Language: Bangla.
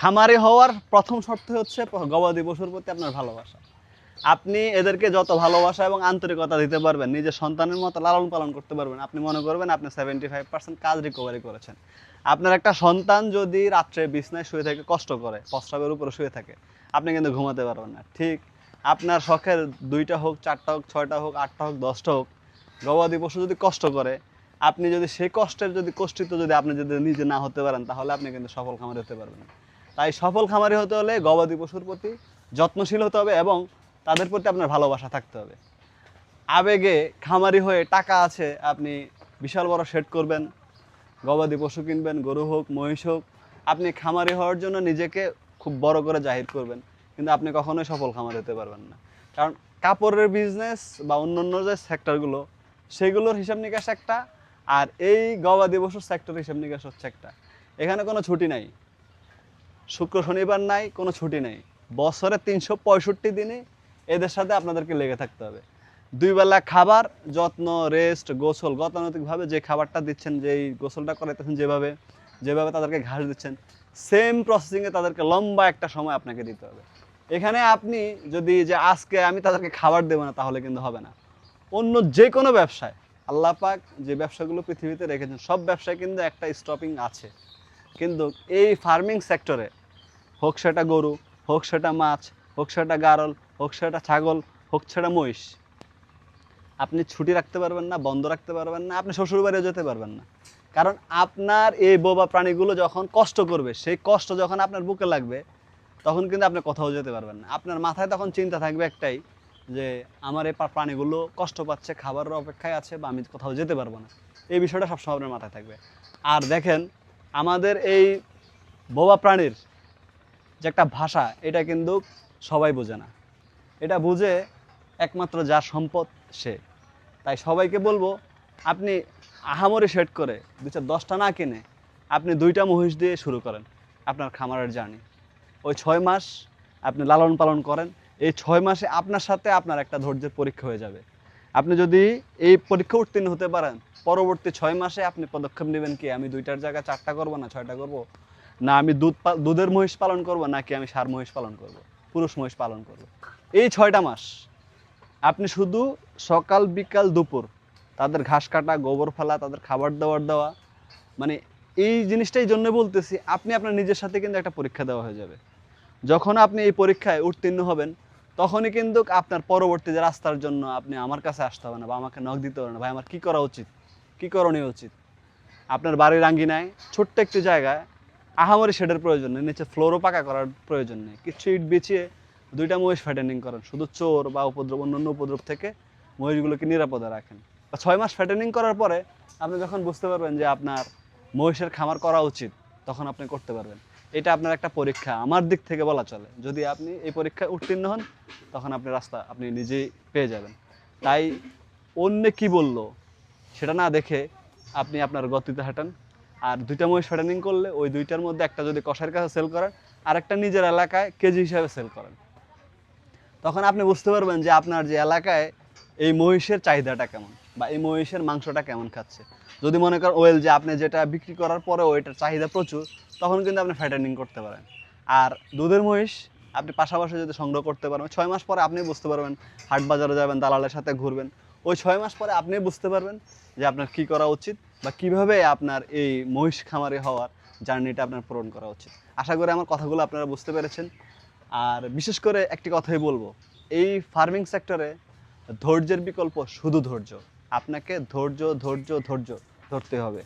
খামারি হওয়ার প্রথম শর্ত হচ্ছে গবাদি পশুর প্রতি আপনার ভালোবাসা। আপনি এদেরকে যত ভালোবাসা এবং আন্তরিকতা দিতে পারবেন, নিজের সন্তানের মতো লালন পালন করতে পারবেন, আপনি মনে করবেন আপনি 75% কাজ রিকভারি করেছেন। আপনার একটা সন্তান যদি রাত্রে বিছনায় শুয়ে থেকে কষ্ট করে, প্রস্রাবের উপরে শুয়ে থাকে, আপনি কিন্তু ঘুমাতে পারবেন না। ঠিক আপনার শখের 2টা হোক, 4টা হোক, 6টা হোক, 8টা হোক, 10টা হোক, গবাদি পশু যদি কষ্ট করে, আপনি যদি সেই কষ্টের কষ্টিত যদি আপনি যদি নিজে না হতে পারেন, তাহলে আপনি কিন্তু সফল খামারি হতে পারবেন না। তাই সফল খামারি হতে হলে গবাদি পশুর প্রতি যত্নশীল হতে হবে এবং তাদের প্রতি আপনার ভালোবাসা থাকতে হবে। আবেগে খামারি হয়ে টাকা আছে, আপনি বিশাল বড় শেড করবেন, গবাদি পশু কিনবেন, গরু হোক, মহিষ হোক, আপনি খামারি হওয়ার জন্য নিজেকে খুব বড় করে জাহির করবেন, কিন্তু আপনি কখনোই সফল খামারি হতে পারবেন না। কারণ কাপড়ের বিজনেস বা অন্যান্য যে সেক্টরগুলো, সেগুলোর হিসাব নিকাশ একটা, আর এই গবাদি পশুর সেক্টরের হিসাব নিকাশ হচ্ছে একটা। এখানে কোনো ছুটি নাই, শুক্র শনিবার নাই, কোনো ছুটি নেই। বছরে 365 দিনে এদের সাথে আপনাদেরকে লেগে থাকতে হবে। 2 বেলা খাবার, যত্ন, রেস্ট, গোসল, গতানুগতিকভাবে যে খাবারটা দিচ্ছেন, যেই গোসলটা করাইতেছেন, যেভাবে যেভাবে তাদেরকে ঘাস দিচ্ছেন, সেম প্রসেসিংয়ে তাদেরকে লম্বা একটা সময় আপনাকে দিতে হবে। এখানে আপনি যদি যে আজকে আমি তাদেরকে খাবার দেবো না, তাহলে কিন্তু হবে না। অন্য যে কোনো ব্যবসায় আল্লাহ পাক যে ব্যবসাগুলো পৃথিবীতে রেখেছেন, সব ব্যবসায় কিন্তু একটা স্টপিং আছে। কিন্তু এই ফার্মিং সেক্টরে, হোক সেটা গরু, হোক সেটা মাছ, হোক সেটা গারল, হোক সেটা ছাগল, হোক সেটা মহিষ, আপনি ছুটি রাখতে পারবেন না, বন্ধ রাখতে পারবেন না, আপনি শ্বশুরবাড়িও যেতে পারবেন না। কারণ আপনার এই বোবা প্রাণীগুলো যখন কষ্ট করবে, সেই কষ্ট যখন আপনার বুকে লাগবে, তখন কিন্তু আপনি কোথাও যেতে পারবেন না। আপনার মাথায় তখন চিন্তা থাকবে একটাই, যে আমার এই প্রাণীগুলো কষ্ট পাচ্ছে, খাবারের অপেক্ষায় আছে, বা আমি কোথাও যেতে পারবো না। এই বিষয়টা সবসময় আপনার মাথায় থাকবে। আর দেখেন, আমাদের এই বোবা প্রাণীর যে একটা ভাষা, এটা কিন্তু সবাই বোঝে না। এটা বুঝে একমাত্র যার সম্পদ সে। তাই সবাইকে বলবো, আপনি আহামরি সেট করে 2-10টা না কিনে আপনি 2টা মহিষ দিয়ে শুরু করেন আপনার খামারের জার্নি। ওই 6 মাস আপনি লালন পালন করেন। এই 6 মাসে আপনার সাথে আপনার একটা ধৈর্যের পরীক্ষা হয়ে যাবে। আপনি যদি এই পরীক্ষা উত্তীর্ণ হতে পারেন, পরবর্তী 6 মাসে আপনি পদক্ষেপ নেবেন কি, আমি 2টার জায়গায় 4টা করবো না 6টা করবো, না আমি দুধের মহিষ পালন করবো, নাকি আমি ষাঁড় মহিষ পালন করব, পুরুষ মহিষ পালন করব। এই 6টা মাস আপনি শুধু সকাল বিকাল দুপুর তাদের ঘাস কাটা, গোবর ফেলা, তাদের খাবার দাবার দেওয়া, মানে এই জিনিসটাই জন্য বলতেছি, আপনি আপনার নিজের সাথে কিন্তু একটা পরীক্ষা দেওয়া হয়ে যাবে। যখন আপনি এই পরীক্ষায় উত্তীর্ণ হবেন, তখনই কিন্তু আপনার পরবর্তী যে রাস্তার জন্য আপনি আমার কাছে আসতে হবে না, বা আমাকে নখ দিতে হবে না, ভাই আমার কী করা উচিত, কী করণীয় উচিত। আপনার বাড়ির আঙ্গিনায় ছোট্ট একটি জায়গায় আহামরি শেডের প্রয়োজন নেই, নিচে ফ্লোরও পাকা করার প্রয়োজন নেই, কিছু ইট বিছিয়ে 2টা মহিষ ফ্যাটেনিং করেন, শুধু চোর বা উপদ্রব, অন্যান্য উপদ্রব থেকে মহিষগুলোকে নিরাপদে রাখেন। 6 মাস ফ্যাটেনিং করার পরে আপনি যখন বুঝতে পারবেন যে আপনার মহিষের খামার করা উচিত, তখন আপনি করতে পারবেন। এটা আপনার একটা পরীক্ষা আমার দিক থেকে বলা চলে। যদি আপনি এই পরীক্ষায় উত্তীর্ণ হন, তখন আপনি রাস্তা আপনি নিজেই পেয়ে যাবেন। তাই অন্যে কি বললো সেটা না দেখে আপনি আপনার গতিতে হাঁটান। আর 2টা মহিষ ফ্যাটেনিং করলে ওই 2টার মধ্যে একটা যদি কষাইয়ের কাছে সেল করেন, আর একটা নিজের এলাকায় কেজি হিসাবে সেল করেন, তখন আপনি বুঝতে পারবেন যে আপনার যে এলাকায় এই মহিষের চাহিদাটা কেমন, বা এই মহিষের মাংসটা কেমন খাচ্ছে। যদি মনে করেন ওয়েল যে আপনি যেটা বিক্রি করার পরেও এটার চাহিদা প্রচুর, তখন কিন্তু আপনি ফ্যাটেনিং করতে পারেন। আর দুধের মহিষ আপনি পাশাপাশি যদি সংগ্রহ করতে পারেন, 6 মাস পরে আপনি বুঝতে পারবেন, হাট বাজারে যাবেন, দালালের সাথে ঘুরবেন, ওই 6 মাস পরে আপনি বুঝতে পারবেন যে আপনার কী করা উচিত, বা কীভাবে আপনার এই মহিষ খামারি হওয়ার জার্নিটা আপনার পূরণ করা উচিত। আশা করি আমার কথাগুলো আপনারা বুঝতে পেরেছেন। আর বিশেষ করে একটি কথাই বলবো, এই ফার্মিং সেক্টরে ধৈর্যের বিকল্প শুধু ধৈর্য। আপনাকে ধৈর্য ধৈর্য ধৈর্য ধরতে হবে।